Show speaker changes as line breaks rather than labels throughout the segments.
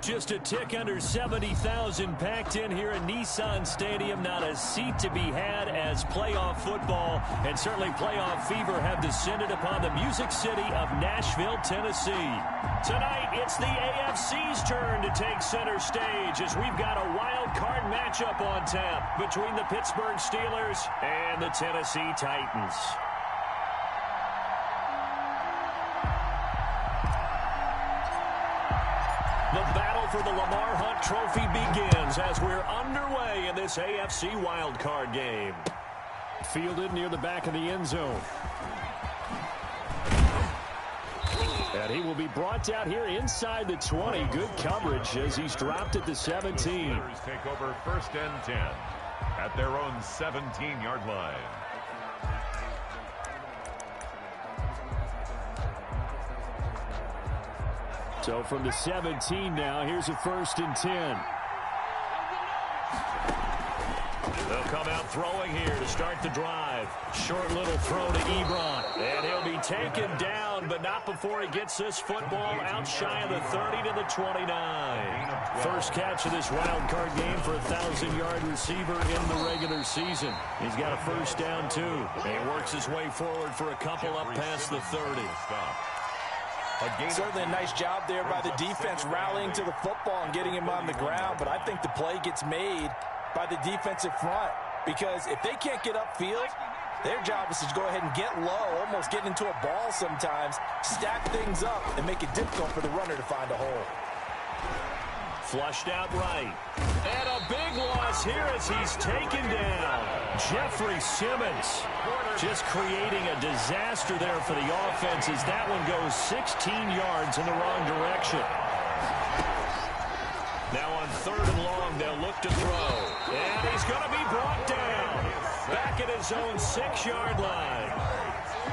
Just a tick under 70,000 packed in here at Nissan Stadium. Not a seat to be had as playoff football and certainly playoff fever have descended upon the Music City of Nashville, Tennessee. Tonight, it's the AFC's turn to take center stage as we've got a wild card matchup on tap between the Pittsburgh Steelers and the Tennessee Titans. The battle for the Lamar Hunt Trophy begins as we're underway in this AFC wildcard game. Fielded near the back of the end zone. And he will be brought out here inside the 20. Good coverage as he's dropped at the 17.
Steelers take over 1st and 10 at their own 17-yard line.
So from the 17 now, here's a 1st and 10. They'll come out throwing here to start the drive. Short little throw to Ebron. And he'll be taken down, but not before he gets this football out shy of the 30 to the 29. First catch of this wild card game for a 1,000-yard receiver in the regular season. He's got a first down, too. And he works his way forward for a couple up past the 30.
Certainly a nice job there by the defense rallying to the football and getting him on the ground, but I think the play gets made by the defensive front because if they can't get upfield, their job is to go ahead and get low, almost get into a ball sometimes, stack things up, and make it difficult for the runner to find a hole.
Flushed out right. And a big loss here as he's taken down. Jeffrey Simmons just creating a disaster there for the offense as that one goes 16 yards in the wrong direction. Now on 3rd and long, they'll look to throw. And he's going to be brought down. Back at his own 6-yard line.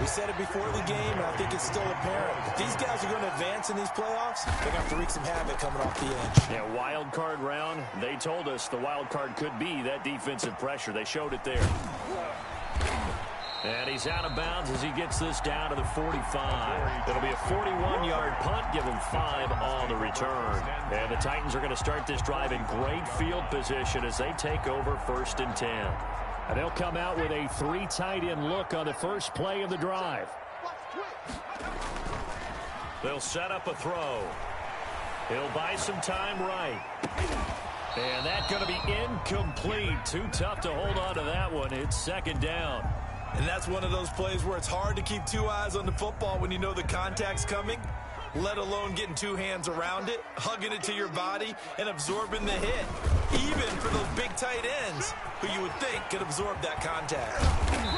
We said it before the game, and I think it's still apparent. If these guys are going to advance in these playoffs, they're going to have to wreak some havoc coming off the edge.
Yeah, wild card round. They told us the wild card could be that defensive pressure. They showed it there. And he's out of bounds as he gets this down to the 45. It'll be a 41-yard punt, give him 5 on the return. And the Titans are going to start this drive in great field position as they take over 1st and 10. And they'll come out with a 3 tight end look on the first play of the drive. They'll set up a throw. He'll buy some time right. And that's going to be incomplete. Too tough to hold on to that one. It's 2nd down.
And that's one of those plays where it's hard to keep 2 eyes on the football when you know the contact's coming, let alone getting 2 hands around it, hugging it to your body, and absorbing the hit. Even for those big tight ends, who you would think could absorb that contact.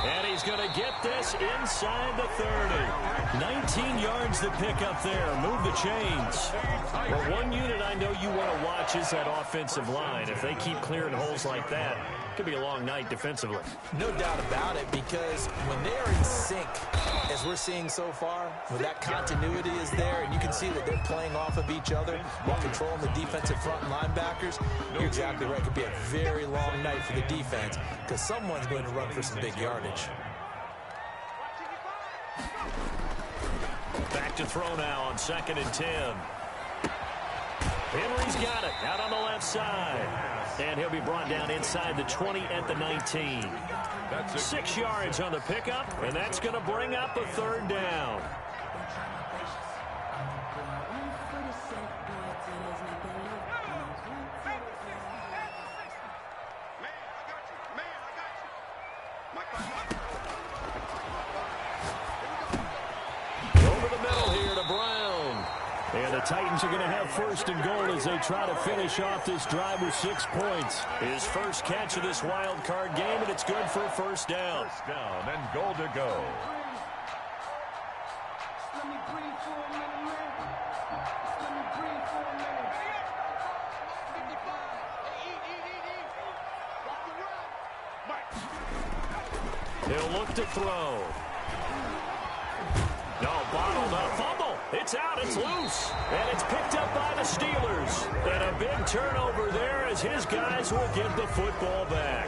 And he's going to get this inside the 30. 19 yards to pick up there. Move the chains. But one unit I know you want to watch is that offensive line. If they keep clearing holes like that, it could be a long night defensively.
No doubt about it, because when they're in sync, as we're seeing so far, when that continuity is there, and you can see that they're playing off of each other while controlling the defensive front and linebackers, you're exactly right. It could be a very long night for the defense because someone's going to run for some big yardage.
Back to throw now on 2nd and 10. Henry's got it out on the left side. And he'll be brought down inside the 20 at the 19. 6 yards on the pickup, and that's going to bring up a 3rd down. Over the middle here to Brown. And the Titans are going to have 1st and goal as they try to finish off this drive with 6 points. His first catch of this wild card game, and it's good for a 1st down.
1st down and goal to go.
He'll look to throw. No, bottled up. Fumble. It's out. It's loose. And it's picked up by the Steelers. And a big turnover there as his guys will give the football back.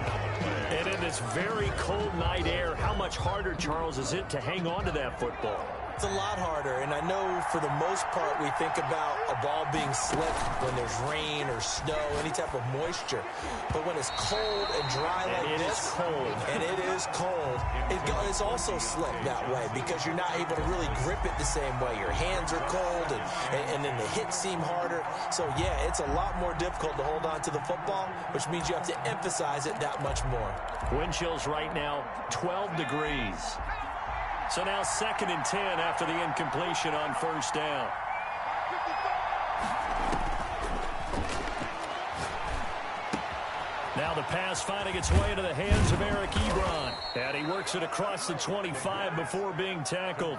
And in this very cold night air, how much harder, Charles, is it to hang on to that football?
It's a lot harder, and I know for the most part we think about a ball being slick when there's rain or snow, any type of moisture. But when it's cold and dry like this, and it is cold, it's also slick that way because you're not able to really grip it the same way. Your hands are cold, and then the hits seem harder. So, yeah, it's a lot more difficult to hold on to the football, which means you have to emphasize it that much more.
Wind chills right now, 12 degrees. So now 2nd and 10 after the incompletion on first down. Now the pass finding its way into the hands of Eric Ebron. And he works it across the 25 before being tackled.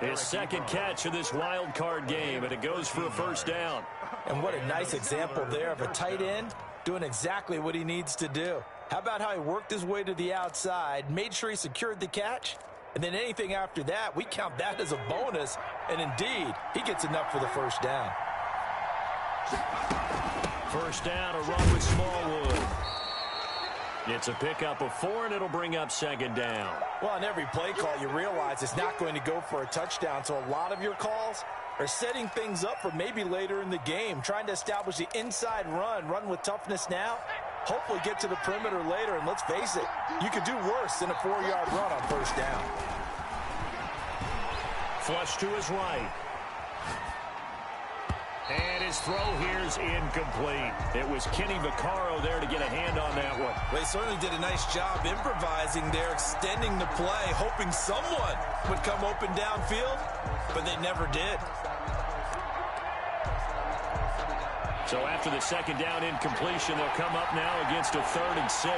His second catch of this wild card game, and it goes for a first down.
And what a nice example there of a tight end doing exactly what he needs to do. How about how he worked his way to the outside, made sure he secured the catch? And then anything after that, we count that as a bonus. And indeed, he gets enough for the first down.
First down, a run with Smallwood. It's a pickup of 4, and it'll bring up 2nd down.
Well, on every play call, you realize it's not going to go for a touchdown. So a lot of your calls are setting things up for maybe later in the game, trying to establish the inside run with toughness now. Hopefully get to the perimeter later, and let's face it, you could do worse than a 4-yard run on first down.
Flush to his right. And his throw here's incomplete. It was Kenny Vaccaro there to get a hand on that one.
They certainly did a nice job improvising there, extending the play, hoping someone would come open downfield, but they never did.
So after the 2nd down incompletion, they'll come up now against a 3rd and 6.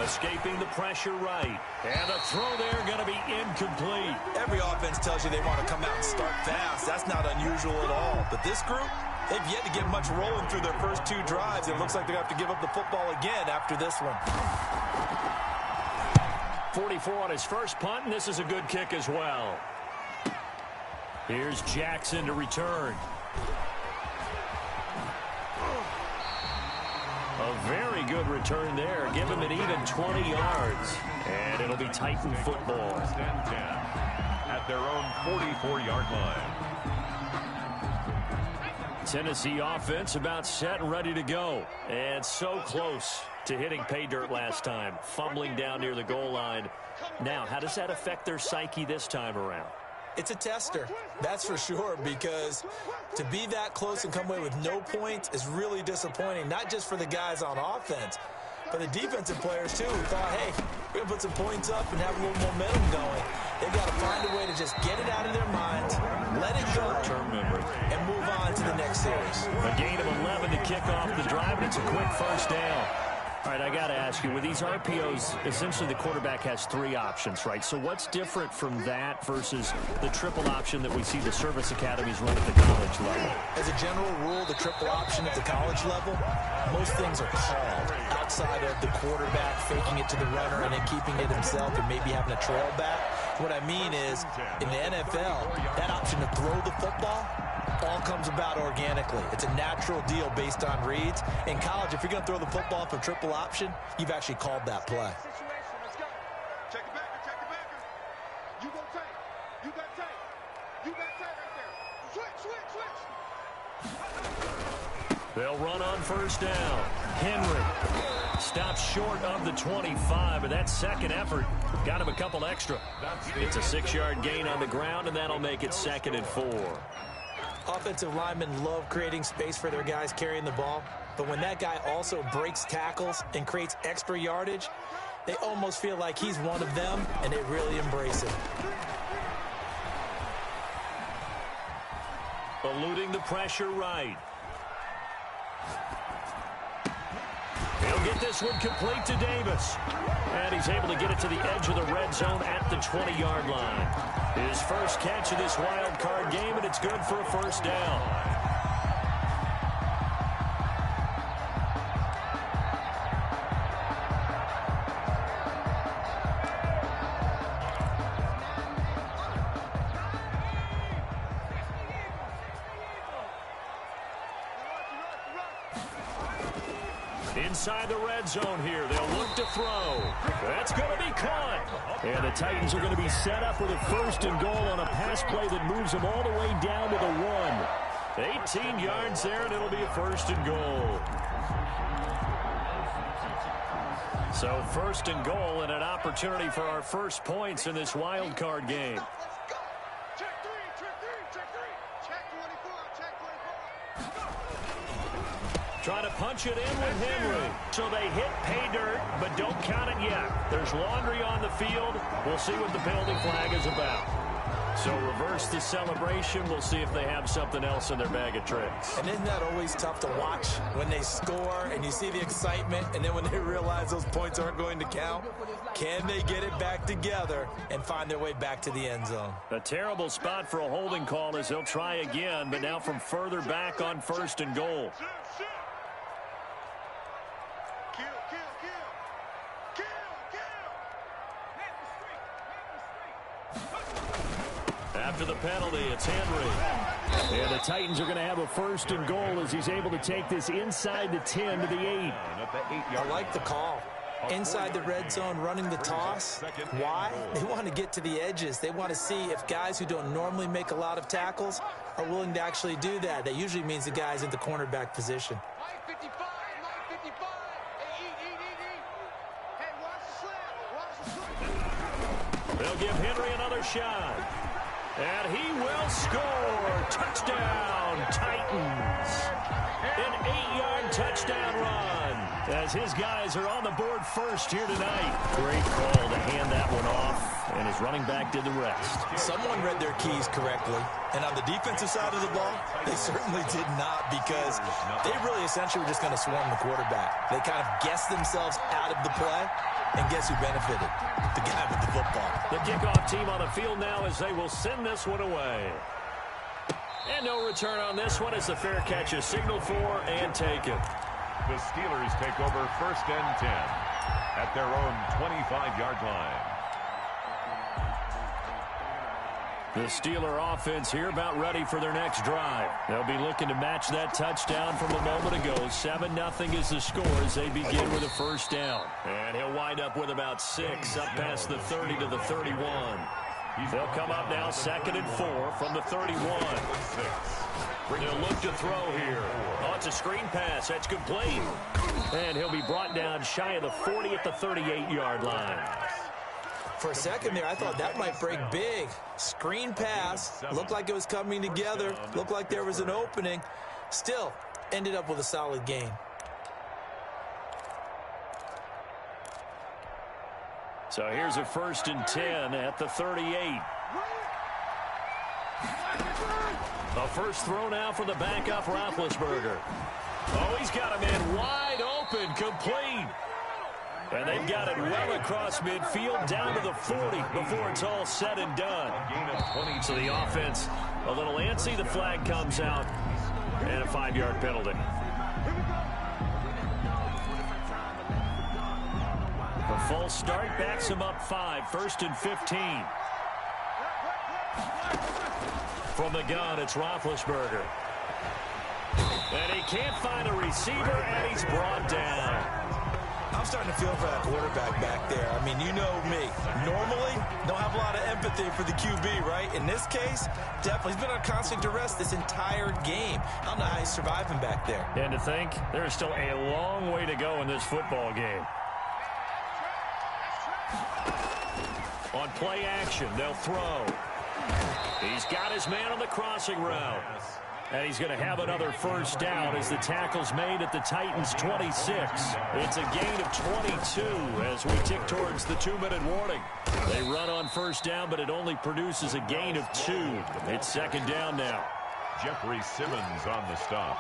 Escaping the pressure right. And the throw there going to be incomplete.
Every offense tells you they want to come out and start fast. That's not unusual at all. But this group, they've yet to get much rolling through their first 2 drives. It looks like they're going to have to give up the football again after this one.
44 on his first punt, and this is a good kick as well. Here's Jackson to return. A very good return there. Give him an even 20 yards. And it'll be Titan football.
At their own 44-yard line.
Tennessee offense about set and ready to go. And so close to hitting pay dirt last time. Fumbling down near the goal line. Now, how does that affect their psyche this time around?
It's a tester, that's for sure, because to be that close and come away with no points is really disappointing, not just for the guys on offense, but the defensive players, too, who thought, hey, we're going to put some points up and have a little momentum going. They've got to find a way to just get it out of their minds, let it go, and move on to the next series.
A gain of 11 to kick off the drive, and it's a quick first down. All right, I got to ask you, with these RPOs, essentially the quarterback has 3 options, right? So what's different from that versus the triple option that we see the service academies run at the college level?
As a general rule, the triple option at the college level, most things are called outside of the quarterback faking it to the runner and then keeping it himself and maybe having a trail back. What I mean is, in the NFL, that option to throw the football all comes about organically. It's a natural deal based on reads. In college, if you're going to throw the football for triple option, you've actually called that play.
Check it back, check it back. You go take. You got take. You got take right there. Switch.
They'll run on first down. Henry stops short of the 25, but that second effort got him a couple extra. It's a 6-yard gain on the ground, and that'll make it 2nd and 4.
Offensive linemen love creating space for their guys carrying the ball, but when that guy also breaks tackles and creates extra yardage, they almost feel like he's one of them, and they really embrace it.
Eluding the pressure right. He'll get this one complete to Davis. And he's able to get it to the edge of the red zone at the 20-yard line. His first catch of this wild card game, and it's good for a first down. Inside the red zone here. They'll look to throw. That's going to be caught. And the Titans are going to be set up with a 1st and goal on a pass play that moves them all the way down to the 1. 18 yards there, and it'll be a 1st and goal. So 1st and goal and an opportunity for our first points in this wild card game. Trying to punch it in with Henry. So they hit pay dirt, but don't count it yet. There's laundry on the field. We'll see what the penalty flag is about. So reverse the celebration. We'll see if they have something else in their bag of tricks.
And isn't that always tough to watch when they score and you see the excitement, and then when they realize those points aren't going to count? Can they get it back together and find their way back to the end zone?
A terrible spot for a holding call as they'll try again, but now from further back on 1st and goal. After the penalty, it's Henry. And the Titans are going to have a 1st and goal as he's able to take this inside the 10 to the 8.
I like the call. Inside the red zone, running the toss. Why? They want to get to the edges. They want to see if guys who don't normally make a lot of tackles are willing to actually do that. That usually means the guys in the cornerback position.
They'll give Henry another shot. And he will score. Touchdown, Titans. An 8-yard touchdown run as his guys are on the board first here tonight. Great call to hand that one off, and his running back did the rest.
Someone read their keys correctly, and on the defensive side of the ball, they certainly did not, because they really essentially were just going to swarm the quarterback. They kind of guessed themselves out of the play, and guess who benefited? The guy with the football.
The kickoff team on the field now as they will send this one away. And no return on this one as the fair catch is signaled for and taken.
The Steelers take over 1st and 10 at their own 25-yard line.
The Steeler offense here about ready for their next drive. They'll be looking to match that touchdown from a moment ago. 7-0 is the score as they begin with a 1st down. And he'll wind up with about 6 up past the 30 to the 31. They'll come up now 2nd and 4 from the 31. They'll look to throw here. Oh, it's a screen pass. That's complete. And he'll be brought down shy of the 40 at the 38-yard line.
For a second there, I thought that might break big. Screen pass. Looked like it was coming together. Looked like there was an opening. Still, ended up with a solid gain.
So here's a 1st and 10 at the 38. A first throw now for the backup Roethlisberger. Oh, he's got a man wide open, complete. And they've got it well across midfield down to the 40 before it's all said and done. So the offense a little antsy. The flag comes out and a 5-yard penalty. A false start backs him up 5. 1st and 15. From the gun, it's Roethlisberger. And he can't find a receiver, and he's brought down.
I'm starting to feel for that quarterback back there. I mean, you know me. Normally, don't have a lot of empathy for the QB, right? In this case, definitely. He's been on constant duress this entire game. I don't know how he's surviving back there.
And to think, there's still a long way to go in this football game. On play action, they'll throw. He's got his man on the crossing route. And he's going to have another 1st down as the tackle's made at the Titans' 26. It's a gain of 22 as we tick towards the 2-minute warning. They run on 1st down, but it only produces a gain of 2. It's 2nd down now.
Jeffrey Simmons on the stop.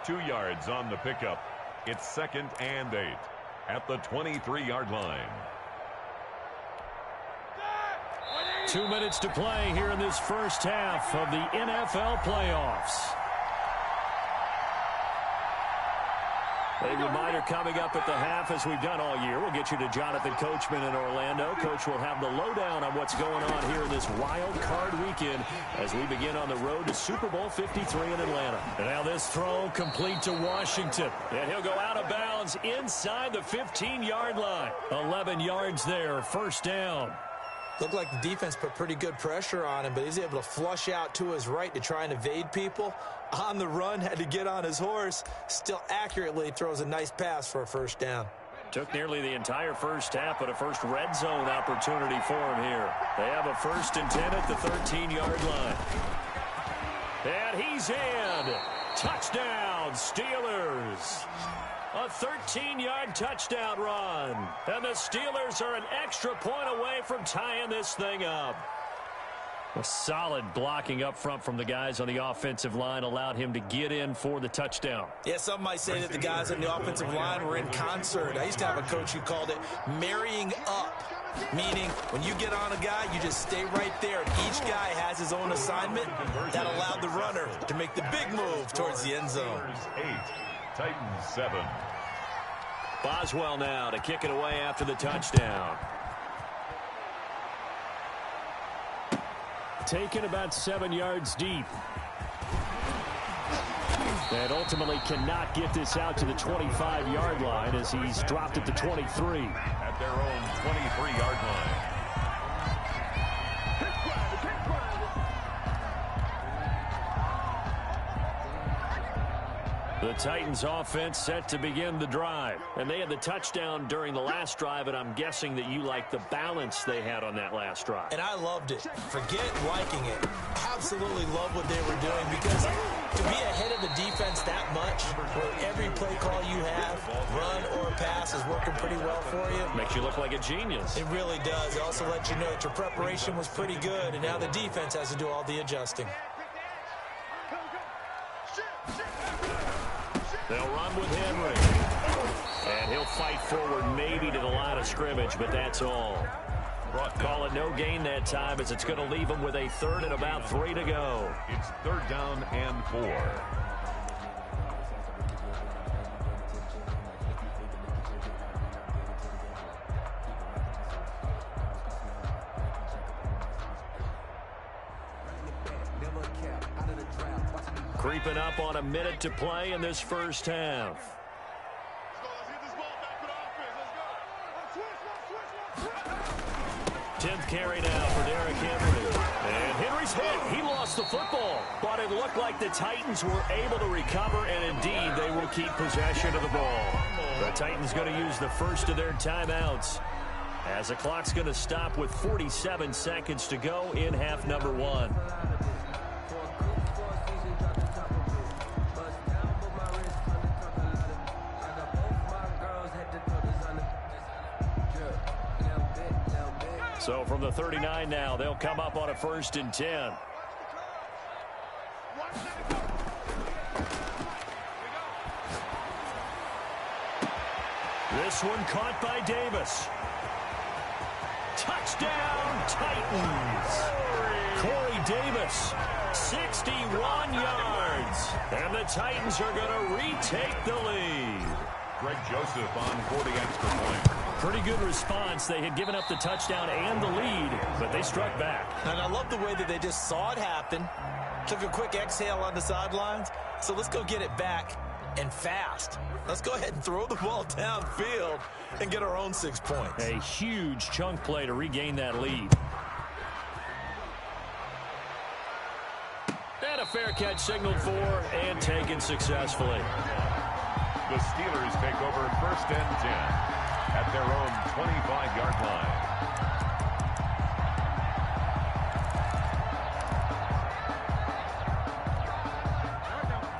2 yards on the pickup. It's 2nd and 8 at the 23-yard line.
2 minutes to play here in this first half of the NFL playoffs. A reminder coming up at the half, as we've done all year. We'll get you to Jonathan Coachman in Orlando. Coach will have the lowdown on what's going on here in this wild card weekend as we begin on the road to Super Bowl 53 in Atlanta. And now this throw complete to Washington. And he'll go out of bounds inside the 15-yard line. 11 yards there, first down.
Looked like the defense put pretty good pressure on him, but he's able to flush out to his right to try and evade people. On the run, had to get on his horse. Still accurately throws a nice pass for a first down.
Took nearly the entire first half, but a first red zone opportunity for him here. They have a 1st and 10 at the 13-yard line. And he's in. Touchdown, Steelers. A 13-yard touchdown run. And the Steelers are an extra point away from tying this thing up. A solid blocking up front from the guys on the offensive line allowed him to get in for the touchdown.
Yeah, some might say that the guys on the offensive line were in concert. I used to have a coach who called it marrying up, meaning when you get on a guy, you just stay right there. Each guy has his own assignment. That allowed the runner to make the big move towards the end zone.
8, Titans 7.
Boswell now to kick it away after the touchdown. Taken about 7 yards deep. And ultimately cannot get this out to the 25-yard line as he's dropped at the 23.
At their own 23-yard line.
The Titans offense set to begin the drive. And they had the touchdown during the last drive, and I'm guessing that you like the balance they had on that last drive.
And I loved it. Forget liking it. Absolutely love what they were doing, because to be ahead of the defense that much, where every play call you have, run or pass, is working pretty well for you.
Makes you look like a genius.
It really does. It also lets you know that your preparation was pretty good, and now the defense has to do all the adjusting.
They'll run with Henry. And he'll fight forward maybe to the line of scrimmage, but that's all. Call it no gain that time, as it's going to leave him with a 3rd and about 3 to go.
It's 3rd down and 4.
Creeping up on a minute to play in this first half. 10th carry now for Derrick Henry. And Henry's hit. He lost the football. But it looked like the Titans were able to recover, and indeed they will keep possession of the ball. The Titans going to use the first of their timeouts, as the clock's going to stop with 47 seconds to go in half number 1. So from the 39 now, they'll come up on a 1st and 10. This one caught by Davis. Touchdown, Titans. Corey Davis, 61 yards. And the Titans are going to retake the lead.
Greg Joseph on 40 extra points.
Pretty good response. They had given up the touchdown and the lead, but they struck back.
And I love the way that they just saw it happen, took a quick exhale on the sidelines. So let's go get it back, and fast. Let's go ahead and throw the ball downfield and get our own 6 points.
A huge chunk play to regain that lead. And a fair catch signaled for and taken successfully.
The Steelers take over 1st and 10 at their own 25-yard line.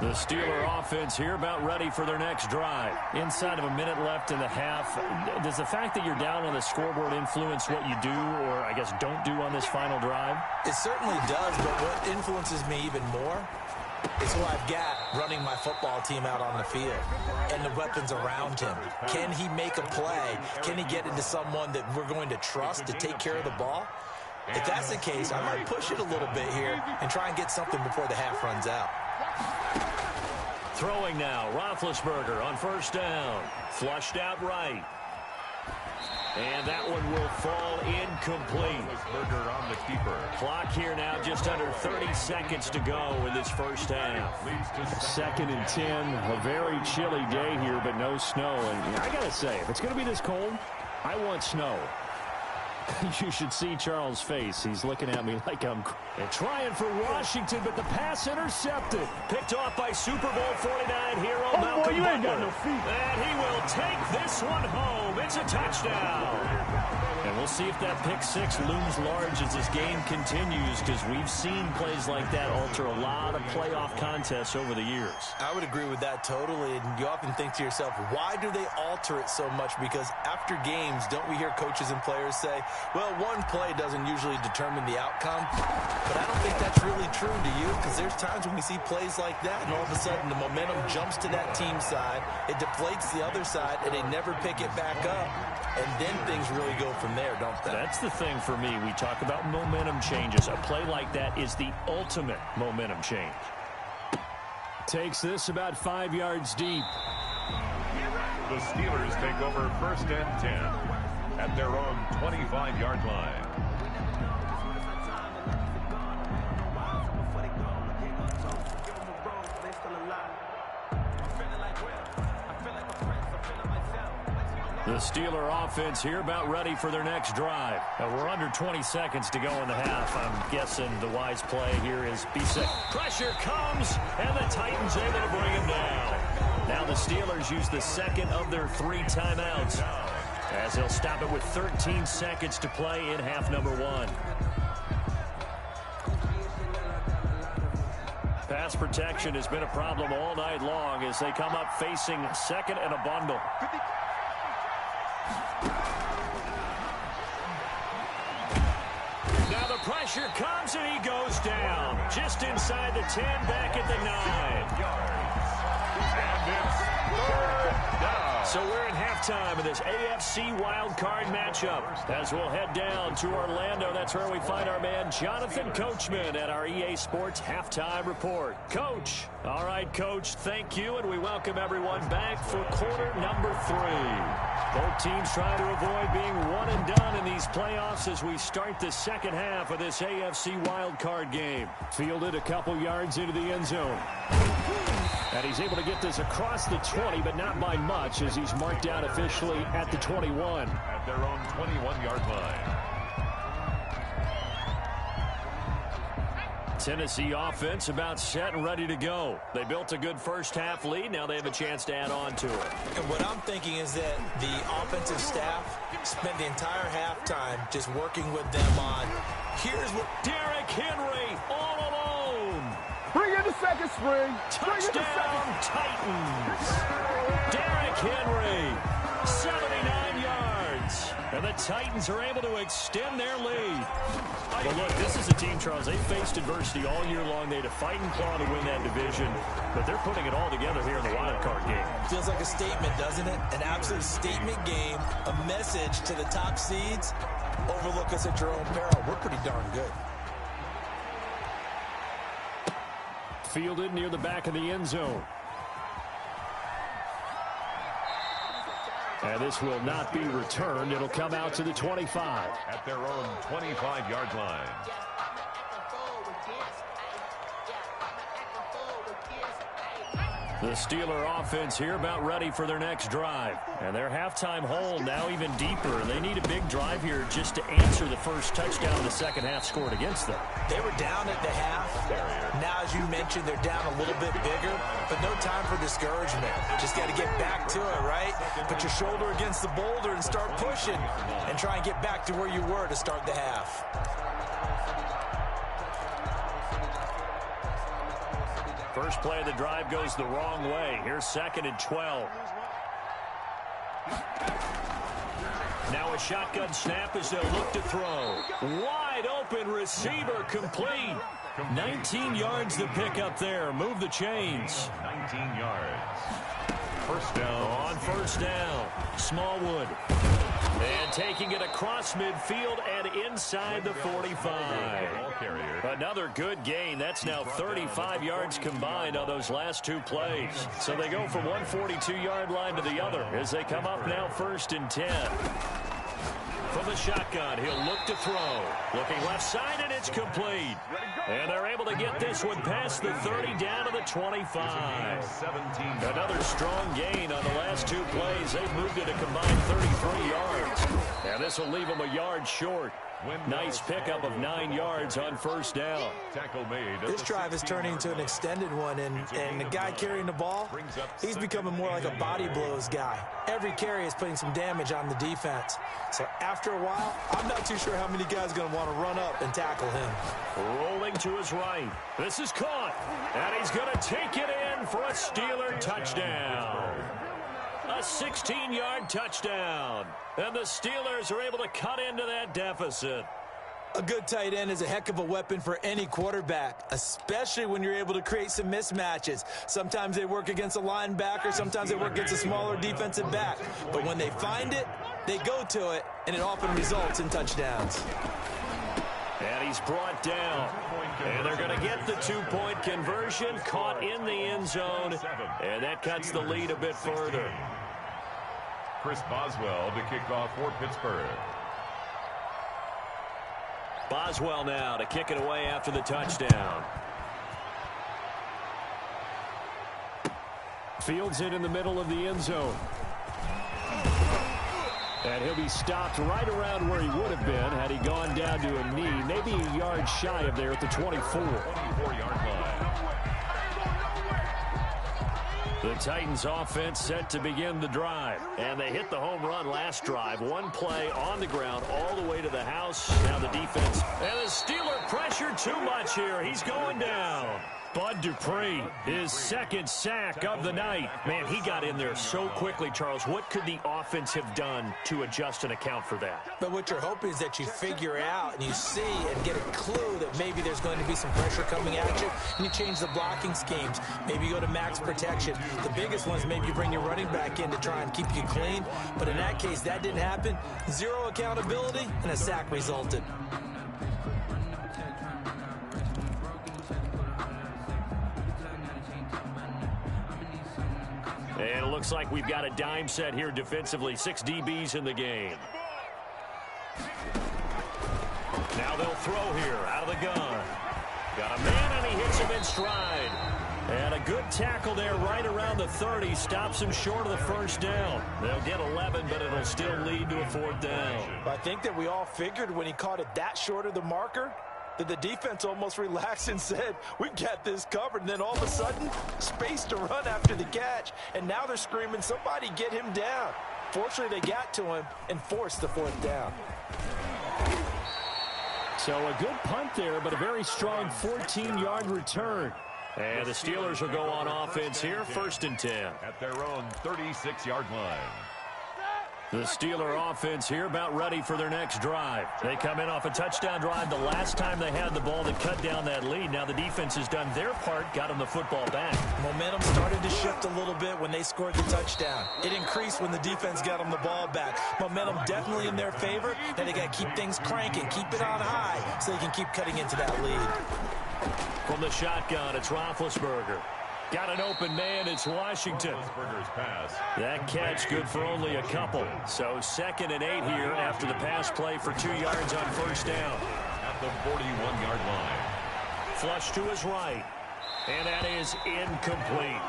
The Steeler offense here about ready for their next drive. Inside of a minute left in the half, does the fact that you're down on the scoreboard influence what you do, or I guess don't do on this final drive?
It certainly does, but what influences me even more is who I've got running my football team out on the field and the weapons around him. Can he make a play? Can he get into someone that we're going to trust to take care of the ball? If that's the case, I might push it a little bit here and try and get something before the half runs out.
Throwing now, Roethlisberger on first down. Flushed out right. And that one will fall incomplete.
Roethlisberger on the keeper.
Clock here now, just under 30 seconds to go in this first half.
2nd and 10. A very chilly day here, but no snow. And I got to say, if it's going to be this cold, I want snow. You should see Charles' face. He's looking at me like I'm
trying for Washington, but the pass intercepted. Picked off by Super Bowl 49 hero Malcolm
boy, you ain't got
Butler.
no feet.
And he will take this one home. It's a touchdown. And we'll see if that pick six looms large as this game continues, because we've seen plays like that alter a lot of playoff contests over the years.
I would agree with that totally. And you often think to yourself, why do they alter it so much? Because after games, don't we hear coaches and players say, well, one play doesn't usually determine the outcome. But I don't think that's really true to you, because there's times when we see plays like that, and all of a sudden the momentum jumps to that team side, it deflates the other side, and they never pick it back up. And then things really go from there, don't they?
That's the thing for me. We talk about momentum changes. A play like that is the ultimate momentum change.
takes this about 5 yards deep.
The Steelers take over 1st and 10 at their own 25-yard line.
The Steeler offense here about ready for their next drive. We're under 20 seconds to go in the half. I'm guessing the wise play here is be safe. Pressure comes, and the Titans able to bring him down. Now the Steelers use the second of their 3 timeouts, as they'll stop it with 13 seconds to play in half number 1. Pass protection has been a problem all night long as they come up facing second and a bundle. Now the pressure comes and he goes down just inside the 10, back at the 9.
And it's 3rd down.
So we're in halftime of this AFC Wildcard matchup as we'll head down to Orlando. That's where we find our man Jonathan Coachman at our EA Sports Halftime Report. Coach. All right, Coach, thank you, and we welcome everyone back for quarter number 3. Both teams trying to avoid being one and done in these playoffs as we start the second half of this AFC Wildcard game.
Fielded a couple yards into the end zone. And he's able to get this across the 20, but not by much, as he's marked out officially at the 21.
At their own 21-yard line.
Tennessee offense about set and ready to go. They built a good first half lead. Now they have a chance to add on to it.
And what I'm thinking is that the offensive staff spent the entire halftime just working with them on, here's what
Derrick Henry all alone.
Bring in the second spring.
Touchdown Titans. Derrick Henry, 79 yards. And the Titans are able to extend their lead. Well, look, this is a team, Charles, they faced adversity all year long. They had to fight and claw to win that division, but they're putting it all together here in the wild card game.
Feels like a statement, doesn't it? An absolute statement game, a message to the top seeds. Overlook us at your own peril. We're pretty darn good.
Fielded near the back of the end zone. And this will not be returned. It'll come out to the 25.
At their own 25-yard line.
The Steeler offense here about ready for their next drive. And their halftime hole now even deeper. They need a big drive here just to answer the first touchdown the second half scored against them.
They were down at the half. Now, as you mentioned, they're down a little bit bigger, but no time for discouragement. Just got to get back to it, right? Put your shoulder against the boulder and start pushing and try and get back to where you were to start the half.
First play of the drive goes the wrong way. Here's 2nd and 12. Now a shotgun snap as they'll look to throw. Wide open receiver complete. 19 yards to pick up there. Move the chains.
19 yards. First down.
On first down, Smallwood. And taking it across midfield and inside the 45. Another good gain. That's now 35 yards combined on those last two plays. So they go from one 42-yard line to the other as they come up now 1st and 10. From the shotgun, he'll look to throw. Looking left side, and it's complete. And they're able to get this one past the 30 down to the 25. Another strong gain on the last two plays. They've moved it a combined 33 yards. And this will leave them a yard short. Nice pickup of 9 yards on 1st down.
This drive is turning into an extended one, and the guy carrying the ball, he's becoming more like a body blows guy. Every carry is putting some damage on the defense. So after a while, I'm not too sure how many guys are going to want to run up and tackle him.
Rolling to his right. This is caught, and he's going to take it in for a Steeler touchdown. A 16-yard touchdown. And the Steelers are able to cut into that deficit.
A good tight end is a heck of a weapon for any quarterback, especially when you're able to create some mismatches. Sometimes they work against a linebacker, sometimes they work against a smaller defensive back. But when they find it, they go to it, and it often results in touchdowns.
And he's brought down. And they're going to get the 2-point conversion, caught in the end zone, and that cuts the lead a bit further.
Chris Boswell to kick off for Pittsburgh.
Boswell now to kick it away after the touchdown.
Fields it in the middle of the end zone. And he'll be stopped right around where he would have been had he gone down to a knee, maybe a yard shy of there at the 24.
24-yard line.
The Titans offense set to begin the drive. And they hit the home run last drive. One play on the ground all the way to the house. Now the defense. And the Steeler pressure too much here. He's going down. Bud Dupree, his 2nd sack of the night. Man, he got in there so quickly, Charles. What could the offense have done to adjust and account for that?
But what you're hoping is that you figure out and you see and get a clue that maybe there's going to be some pressure coming at you, and you change the blocking schemes. Maybe you go to max protection. The biggest one is maybe you bring your running back in to try and keep you clean. But in that case, that didn't happen. Zero accountability, and a sack resulted.
And it looks like we've got a dime set here defensively. 6 DBs in the game. Now they'll throw here out of the gun. Got a man, and he hits him in stride. And a good tackle there right around the 30. Stops him short of the 1st down. They'll get 11, but it'll still lead to a 4th down.
I think that we all figured when he caught it that short of the marker, that the defense almost relaxed and said, we've got this covered. And then all of a sudden, space to run after the catch. And now they're screaming, somebody get him down. Fortunately, they got to him and forced the 4th down.
So a good punt there, but a very strong 14-yard return.
And the Steelers will go on offense here, 1st and 10.
At their own 36-yard line.
The Steeler offense here about ready for their next drive. They come in off a touchdown drive the last time they had the ball to cut down that lead. Now the defense has done their part, got them the football back.
Momentum started to shift a little bit when they scored the touchdown. It increased when the defense got them the ball back. Momentum definitely in their favor. Now they got to keep things cranking, keep it on high so they can keep cutting into that lead.
From the shotgun, it's Roethlisberger. Got an open man, it's Washington. That catch good for only a couple. So 2nd and 8 here after the pass play for 2 yards on 1st down.
At the 41-yard line.
Flush to his right. And that is incomplete.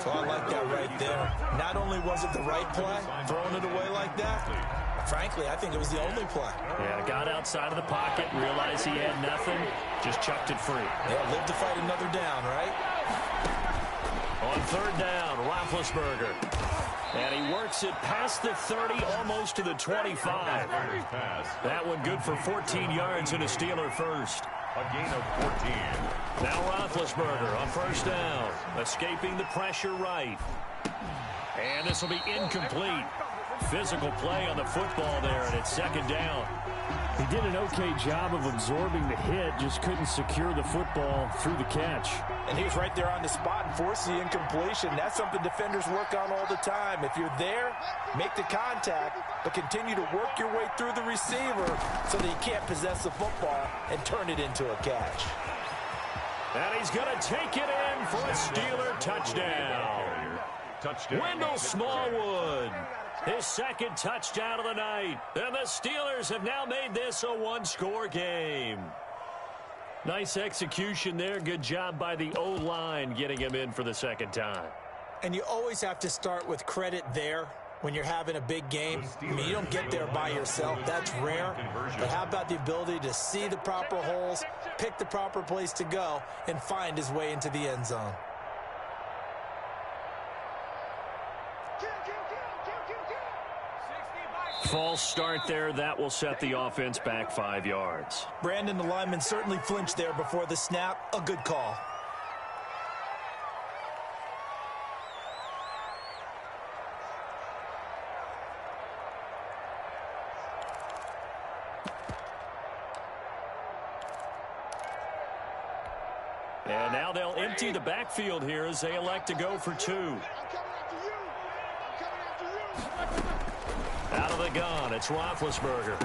So I like that right there. Not only was it the right play, throwing it away like that, frankly, I think it was the only play.
Yeah, got outside of the pocket, realized he had nothing, just chucked it free.
Yeah, live to fight another down, right?
On 3rd down, Roethlisberger. And he works it past the 30, almost to the 25. That one good for 14 yards and a Steeler first.
A gain of 14.
Now Roethlisberger on 1st down. Escaping the pressure right. And this will be incomplete. Physical play on the football there, and it's 2nd down.
He did an okay job of absorbing the hit, just couldn't secure the football through the catch.
And he was right there on the spot and forced the incompletion. That's something defenders work on all the time. If you're there, make the contact, but continue to work your way through the receiver so that you can't possess the football and turn it into a catch.
And he's going to take it in for a Steeler touchdown. Wendell Smallwood, his second touchdown of the night. And the Steelers have now made this a one-score game. Nice execution there. Good job by the O-line getting him in for the second time.
And you always have to start with credit there when you're having a big game. I mean, you don't get there by yourself. That's rare. But how about the ability to see the proper holes, pick the proper place to go, and find his way into the end zone?
False start there. That will set the offense back 5 yards.
Brandon, the lineman, certainly flinched there before the snap. A good call.
And now they'll empty the backfield here as they elect to go for two. Out of the gun, it's Roethlisberger.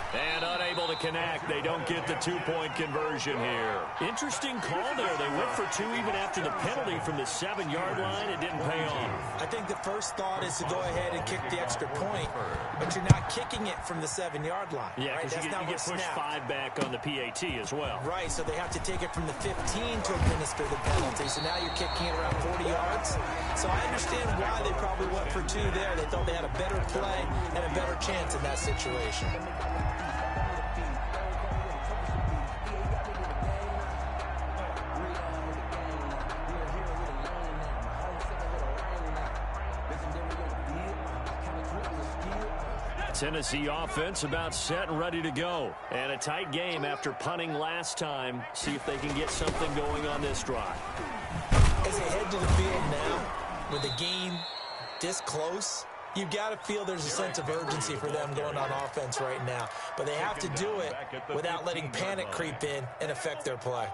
And unable to connect. They don't get the two-point conversion here. Interesting call there. They went for two even after the penalty from the 7-yard line. It didn't pay off.
I think the first thought is to go ahead and kick the extra point, but you're not kicking it from the 7-yard line.
Yeah,
right?
because you get pushed 5 back on the PAT as well.
Right, so they have to take it from the 15 to administer the penalty. So now you're kicking it around 40 yards. So I understand why they probably went for two there. They thought they had a better play and a better chance in that situation.
Tennessee offense about set and ready to go. And a tight game after punting last time. See if they can get something going on this drive.
As they head to the field now, with the game this close, you've got to feel there's a sense of urgency for them going on offense right now. But they have to do it without letting panic creep in and affect their play.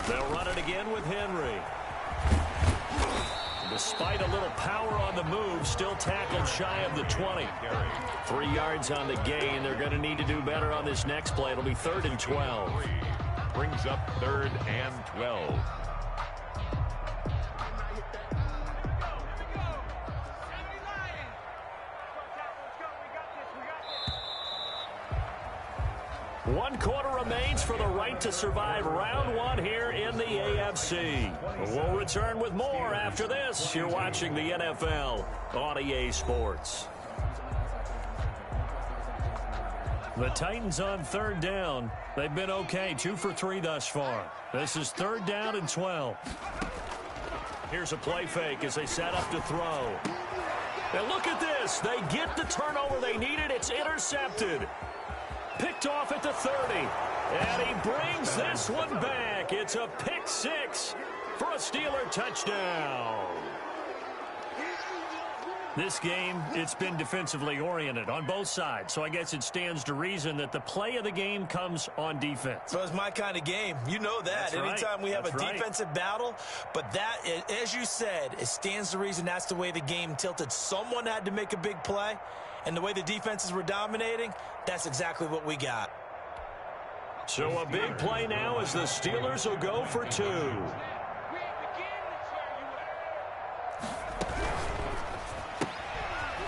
They'll run it again with Henry. Despite a little power on the move, still tackled shy of the 20. 3 yards on the gain. They're going to need to do better on this next play. It'll be 3rd and 12.
Brings up 3rd and 12.
One quarter remains for the right to survive round one here in the AFC. We'll return with more after this. You're watching the NFL on EA Sports. The Titans on 3rd down. They've been okay, 2 for 3 thus far. This is 3rd down and 12. Here's a play fake as they set up to throw. And look at this. They get the turnover they needed. It's intercepted. Picked off at the 30. And he brings this one back. It's a pick 6 for a Steeler touchdown. This game, it's been defensively oriented on both sides. So I guess it stands to reason that the play of the game comes on defense.
So it's my kind of game. You know that.
That's
Anytime we have
That's
a defensive battle. But that, as you said, it stands to reason that's the way the game tilted. Someone had to make a big play. And the way the defenses were dominating, that's exactly what we got.
So a big play now as the Steelers will go for 2.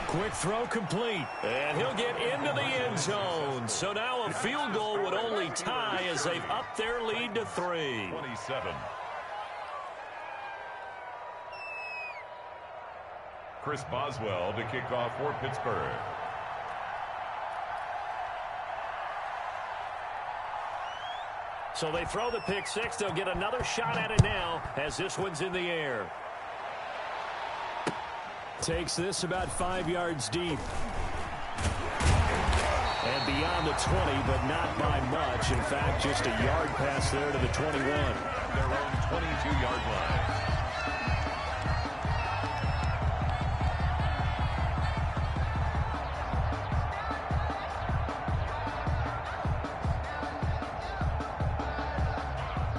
Quick throw complete. And he'll get into the end zone. So now a field goal would only tie as they've upped their lead to 3.
27. Chris Boswell to kick off for Pittsburgh.
So they throw the pick 6. They'll get another shot at it now as this one's in the air.
Takes this about 5 yards deep.
And beyond the 20, but not by much. In fact, just a yard pass there to the 21.
Their own 22-yard line.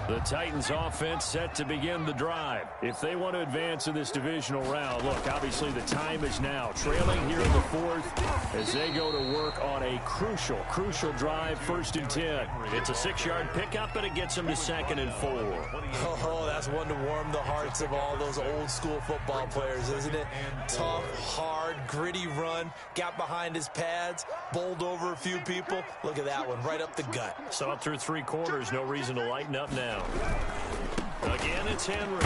The Titans offense set to begin the drive. If they want to advance in this divisional round, look, obviously the time is now. Trailing here in the fourth as they go to work on a crucial drive, 1st and 10. It's a 6-yard pickup, and it gets them to 2nd and 4.
Oh, that's one to warm the hearts of all those old school football players, isn't it? Tough, hard, gritty run, got behind his pads, bowled over a few people. Look at that one, right up the gut.
So up through 3 quarters, no reason to lighten up now. Again, it's Henry.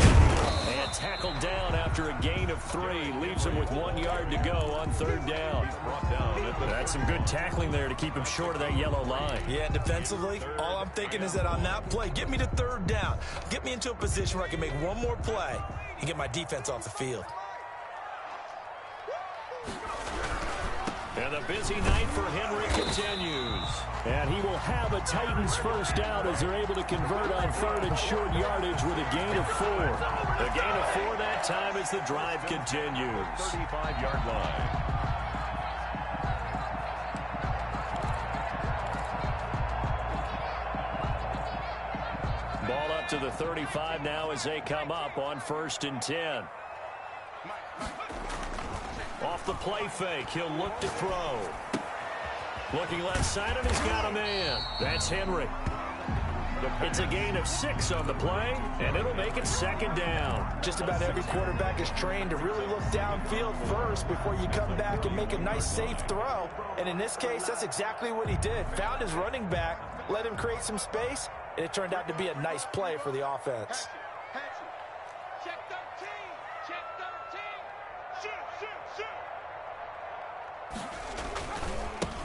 And tackled down after a gain of 3. Leaves him with 1 yard to go on 3rd down. That's some good tackling there to keep him short of that yellow line.
Yeah, defensively, all I'm thinking is that on that play, get me to 3rd down. Get me into a position where I can make one more play and get my defense off the field.
And the busy night for Henry continues. And he will have a Titans 1st down as they're able to convert on 3rd and short yardage with a gain of 4. A gain of 4 that time as the drive continues.
35-yard line.
Ball up to the 35 now as they come up on 1st and 10. Off the play fake, he'll look to throw. Looking left side, and he's got a man. That's Henry. It's a gain of 6 on the play, and it'll make it 2nd down.
Just about every quarterback is trained to really look downfield first before you come back and make a nice, safe throw. And in this case, that's exactly what he did. Found his running back, let him create some space, and it turned out to be a nice play for the offense.
Check 13. Check 13. Shoot, shoot, shoot.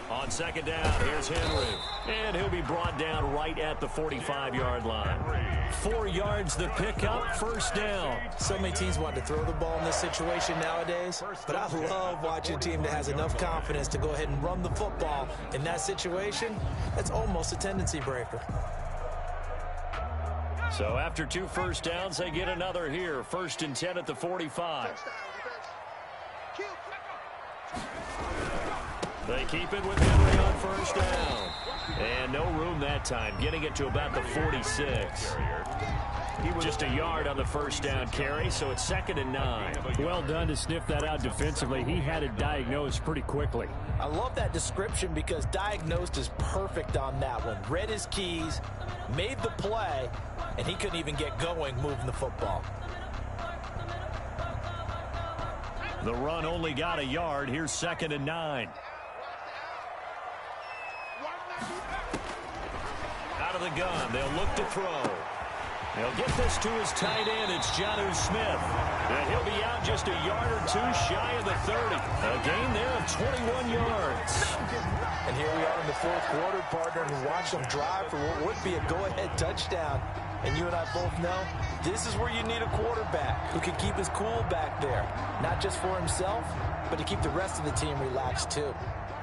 On 2nd down, here's Henry. And he'll be brought down right at the 45-yard line. 4 yards the pickup, 1st down.
So many teams want to throw the ball in this situation nowadays, but I love watching a team that has enough confidence to go ahead and run the football. In that situation, that's almost a tendency breaker.
So after 2 1st downs, they get another here. 1st and 10 at the 45. They keep it with Henry on 1st down. And no room that time, getting it to about the 46. Just a yard on the 1st down carry, so it's 2nd and 9.
Well done to sniff that out defensively. He had it diagnosed pretty quickly.
I love that description because diagnosed is perfect on that one. Read his keys, made the play, and he couldn't even get going moving the football.
The run only got a yard. Here's 2nd and 9. Out of the gun, they'll look to throw. They'll get this to his tight end. It's Jonnu Smith. And he'll be out just a yard or 2 shy of the 30. A gain there of 21 yards.
And here we are in the 4th quarter, partner, and watch them drive for what would be a go-ahead touchdown. And you and I both know this is where you need a quarterback who can keep his cool back there. Not just for himself, but to keep the rest of the team relaxed too.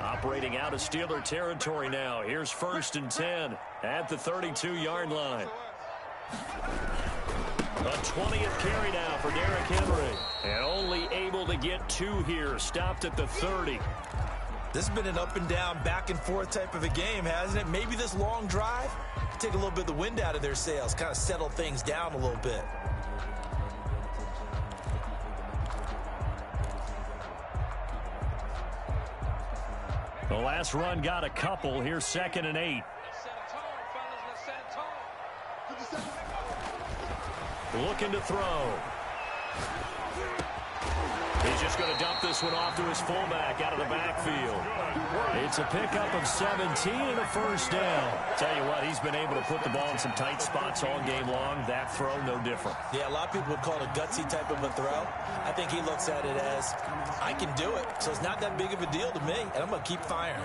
Operating out of Steeler territory now. Here's 1st and 10 at the 32-yard line. A 20th carry now for Derrick Henry. And only able to get 2 here. Stopped at the 30.
This has been an up and down, back and forth type of a game, hasn't it? Maybe this long drive take a little bit of the wind out of their sails, kind of settle things down a little bit.
The last run got a couple. Here's 2nd and 8. Looking to throw. He's just going to dump this one off to his fullback out of the backfield. It's a pickup of 17 and a 1st down. Tell you what, he's been able to put the ball in some tight spots all game long. That throw, no different.
Yeah, a lot of people would call it a gutsy type of a throw. I think he looks at it as, I can do it. So it's not that big of a deal to me, and I'm going to keep firing.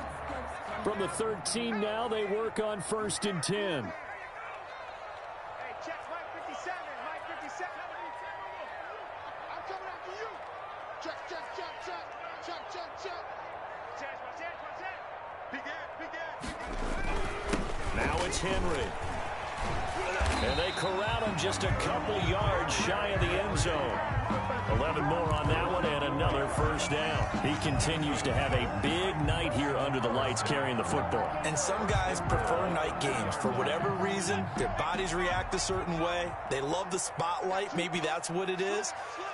From the 13 now, they work on 1st and 10.
Check Mike 57, Mike 57. I'm coming after you. Check, check, check, check, check, check, check.
Now it's Henry. And they corral him just a couple yards shy of the end zone. 11 more on that one and another first down. He continues to have a big night here under the lights carrying the football.
And some guys prefer night games. For whatever reason, their bodies react a certain way. They love the spotlight. Maybe that's what it is.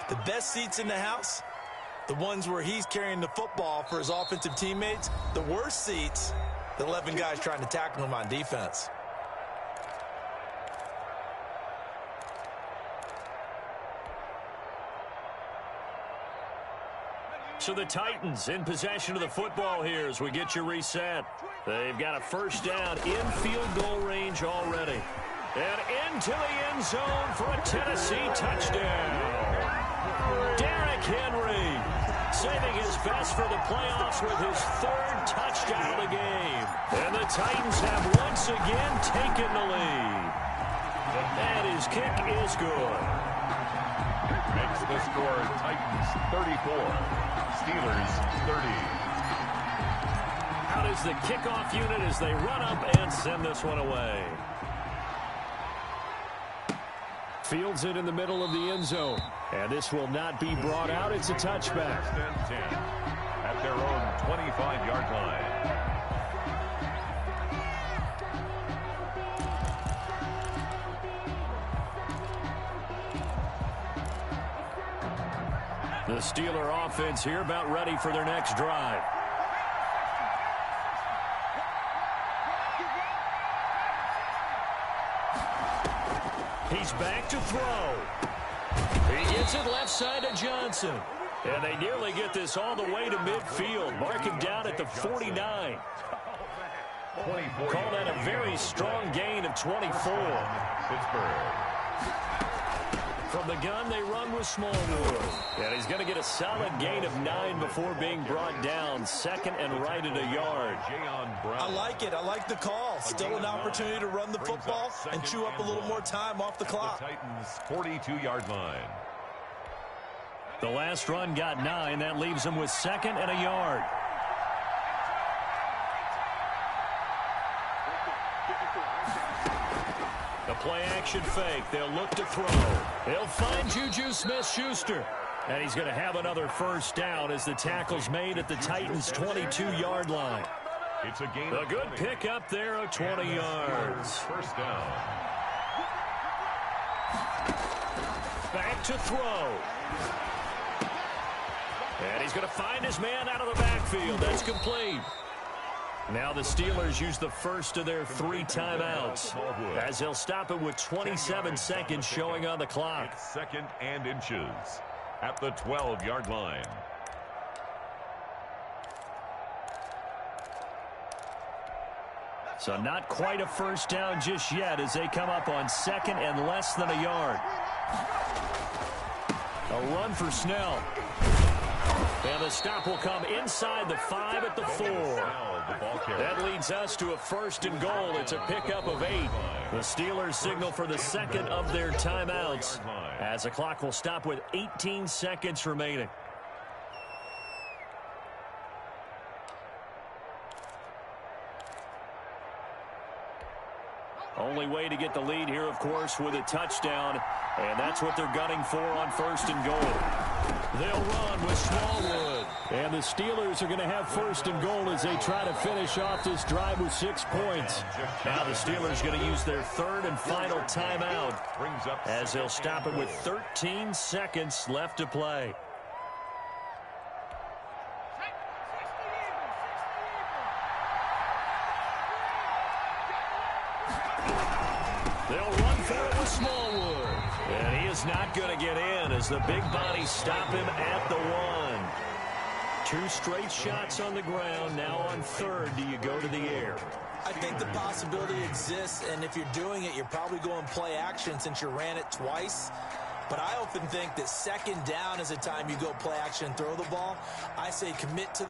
The best seats in the house, the ones where he's carrying the football for his offensive teammates. The worst seats, the 11 guys trying to tackle him on defense.
So the Titans in possession of the football here as we get you reset. They've got a first down in field goal range already. And into the end zone for a Tennessee touchdown. Derrick Henry saving his best for the playoffs with his third touchdown of the game. And the Titans have once again taken the lead. And his kick is good.
Makes the score Titans 34. Steelers 30.
Out is the kickoff unit as they run up and send this one away.
Fields it in the middle of the end zone. And this will not be brought out. It's a touchback.
First and 10 at their own 25-yard line.
The Steeler offense here about ready for their next drive. He's back to throw. He gets it left side to Johnson. And they nearly get this all the way to midfield. Mark him down at the 49. Call that a very strong gain of 24.
Pittsburgh.
From the gun, they run with Smallwood. And he's going to get a solid gain of 9 before being brought down. Second and right at a yard.
I like it. I like the call. Still an opportunity to run the football and chew up a little more time off the clock.
The Titans' 42-yard line.
The last run got 9. That leaves them with second and a yard. The play-action fake. They'll look to throw. They'll find Juju Smith-Schuster. And he's going to have another first down as the tackle's made at the Titans' 22-yard line.
It's a gain.
A good pickup there of 20 yards.
First down.
Back to throw. And he's going to find his man out of the backfield. That's complete. Now the Steelers use the first of their 3 timeouts as they'll stop it with 27 seconds showing on the clock.
It's second and inches at the 12-yard line.
So not quite a first down just yet as they come up on second and less than a yard. A run for Snell. And the stop will come inside the 5 at the 4. That leads us to a first and goal. It's a pickup of 8. The Steelers signal for the second of their timeouts as the clock will stop with 18 seconds remaining. Only way to get the lead here, of course, with a touchdown. And that's what they're gunning for on first and goal. They'll run with Smallwood.
And the Steelers are going to have first and goal as they try to finish off this drive with 6 points.
Now the Steelers going to use their third and final timeout as they'll stop it with 13 seconds left to play. They'll run for it with Smallwood. And he is not going to get in as the big bodies stop him at the 1. 2 straight shots on the ground. Now on third, do you go to the air?
I think the possibility exists, and if you're doing it, you're probably going play action since you ran it twice. But I often think that second down is the time you go play action and throw the ball. I say commit to